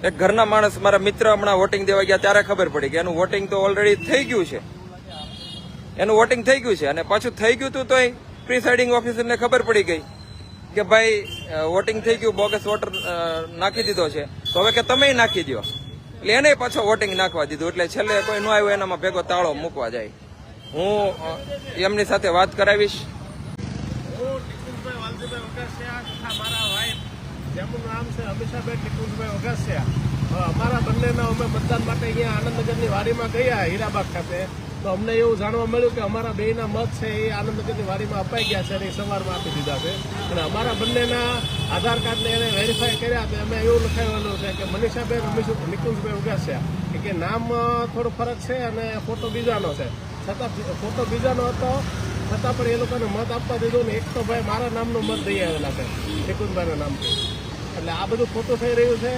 એક ઘરના માણસ મારા મિત્ર હમણાં વોટિંગ દેવા ગયા ત્યારે ખબર પડી કે એનું વોટિંગ તો ઓલરેડી થઈ ગયું છે, એનું વોટિંગ થઈ ગયું છે અને પાછું થઈ ગયું હતું તોય પ્રિસાઇડિંગ ઓફિસરને ખબર પડી ગઈ કે ભાઈ વોટિંગ થઈ ગયું, બોગસ વોટર નાખી દીધો છે, તો હવે કે તમે નાખી દો, એટલે એને પાછો વોટિંગ નાખવા દીધું. એટલે છેલ્લે કોઈ ન આવ્યું એનામાં ભેગો તાળો મૂકવા જાય. હું એમની સાથે વાત કરાવીશ. જેમનું નામ છે અમીષાબેન ટીકુંજભાઈ વઘાસિયા. અમારા બંનેના અમે મતદાન માટે અહીંયા આનંદનગરની વાડીમાં ગયા હીરાબાગ ખાતે, તો અમને એવું જાણવા મળ્યું કે અમારા બેયના મત છે એ આનંદનગરની વાડીમાં અપાઈ ગયા છે અને એ સવારમાં આપી દીધા છે. અને અમારા બંનેના આધાર કાર્ડને એને વેરીફાઈ કર્યા તો અમે એવું લખાવેલું છે કે મનીષાબેન નિકુંજભાઈ વઘાસિયા, કે નામ થોડો ફરક છે અને ફોટો બીજાનો છે, છતાં ફોટો બીજાનો હતો છતાં પણ એ લોકોને મત આપવા દીધો ને એક તો ભાઈ મારા નામનો મત દઈ આવેલા છે નિકુંજભાઈના નામથી. એટલે આ બધું ખોટું થઈ રહ્યું છે.